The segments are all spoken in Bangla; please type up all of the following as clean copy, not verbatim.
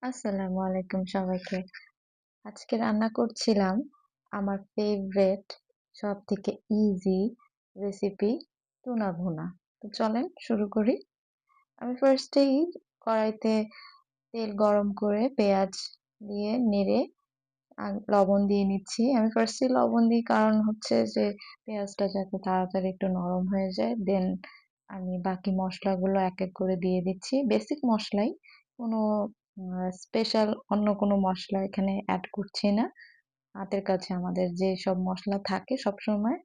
আসসালামু আলাইকুম সবাইকে। আজকে রান্না করছিলাম আমার ফেভারেট সবথেকে ইজি রেসিপি টুনা ভুনা। তো চলেন শুরু করি। আমি ফার্স্টেই কড়াইতে তেল গরম করে পেঁয়াজ দিয়ে নেড়ে লবণ দিয়ে নিচ্ছি। আমি ফার্স্টেই লবণ দিই কারণ হচ্ছে যে পেঁয়াজটা যাতে তাড়াতাড়ি একটু নরম হয়ে যায়। দেন আমি বাকি মসলাগুলো এক এক করে দিয়ে দিচ্ছি। বেসিক মসলাই, কোনো স্পেশাল অন্য কোনো মসলা এখানে এড করছি না। হাতের কাছে আমাদের যেসব মসলা থাকে সবসময়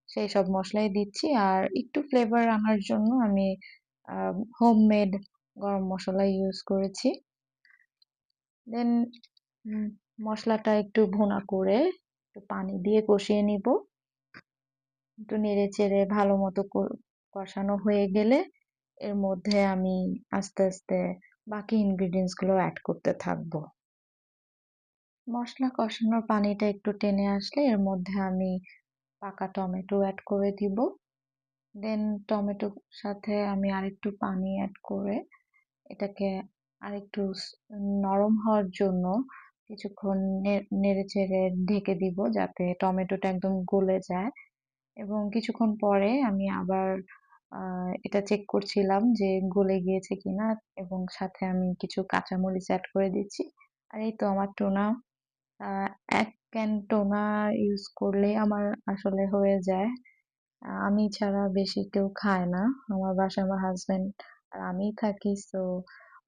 সেই সব মসলাই দিচ্ছি। আর একটু ফ্লেভার আনার জন্য আমি হোমমেড গরম মসলা ইউজ করেছি। দেন মসলাটা একটু ভুনা করে একটু পানি দিয়ে কষিয়ে নিব। একটু নেড়ে চেড়ে ভালো মতো কষানো হয়ে গেলে এর মধ্যে আমি আস্তে আস্তে বাকি ইনগ্রিডিয়েন্টস গুলো অ্যাড করতে থাকবো। মসলা কষানোর পানিটা একটু টেনে আসলে এর মধ্যে আমি পাকা টমেটো অ্যাড করে দিব। দেন টমেটোর সাথে আমি আরেকটু পানি অ্যাড করে এটাকে আরেকটু নরম হওয়ার জন্য কিছুক্ষণ নেড়েচেড়ে ঢেকে দিব যাতে টমেটোটা একদম গলে যায়। এবং কিছুক্ষণ পরে আমি আবার এটা চেক করছিলাম যে গলে গিয়েছে কিনা, এবং সাথে আমি কিছু কাঁচামরিচ অ্যাড করে দিচ্ছি। আর এই তো আমার টোনা, ১ ক্যান টোনা ইউজ করলেই আমার আসলে হয়ে যায়। আমি ছাড়া বেশি কেউ খায় না। আমার বাসায় আমার হাসব্যান্ড আর আমিই থাকি। সো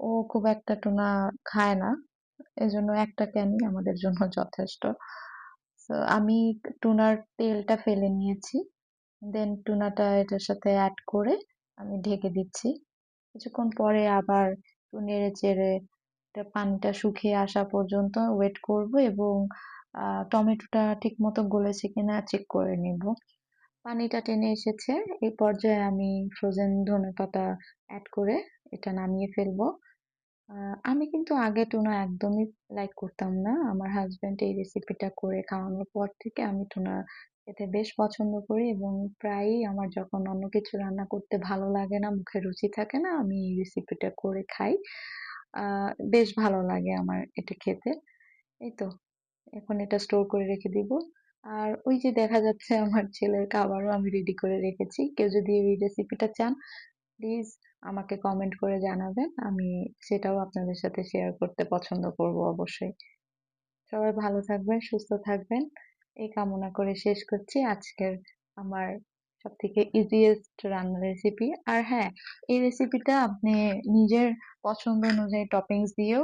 ও খুব একটা টোনা খায় না। এজন্য একটা ক্যানই আমাদের জন্য যথেষ্ট। সো আমি টুনার তেলটা ফেলে নিয়েছি। দেন টুনাটা এটার সাথে এড করে আমি ঢেকে দিচ্ছি। কিছুক্ষণ পরে আবার একটু নেড়ে-চেড়ে পানিটা শুকিয়ে আসা পর্যন্ত ওয়েট করব এবং টমেটোটা ঠিকমতো গলেছে কিনা চেক করে নিব। পানিটা টেনে এসেছে। এই পর্যায়ে আমি ফ্রোজেন ধনেপাতা এড করে এটা নামিয়ে ফেলবো। আমি কিন্তু আগে টুনা একদমই লাইক করতাম না। আমার হাসব্যান্ড এই রেসিপিটা করে খাওয়ানোর পর থেকে আমি টুনা খেতে বেশ পছন্দ করি এবং প্রায়ই আমার যখন অন্য কিছু রান্না করতে ভালো লাগে না, মুখে রুচি থাকে না, আমি এই রেসিপিটা করে খাই। আ বেশ ভালো লাগে আমার এটা খেতে। এই তো এখন এটা স্টোর করে রেখে দিব। আর ওই যে দেখা যাচ্ছে আমার ছেলের খাবারও আমি রেডি করে রেখেছি। কেউ যদি এই রেসিপিটা চান প্লিজ আমাকে কমেন্ট করে জানাবেন। আমি সেটাও আপনাদের সাথে শেয়ার করতে পছন্দ করব অবশ্যই। সবাই ভালো থাকবেন, সুস্থ থাকবেন। এই কামনা করে শেষ করছি আজকের আমার সবথেকে ইজিয়েস্ট রান্নার রেসিপি। আর হ্যাঁ, এই রেসিপিটা আপনি নিজের পছন্দ অনুযায়ী টপিংস দিয়েও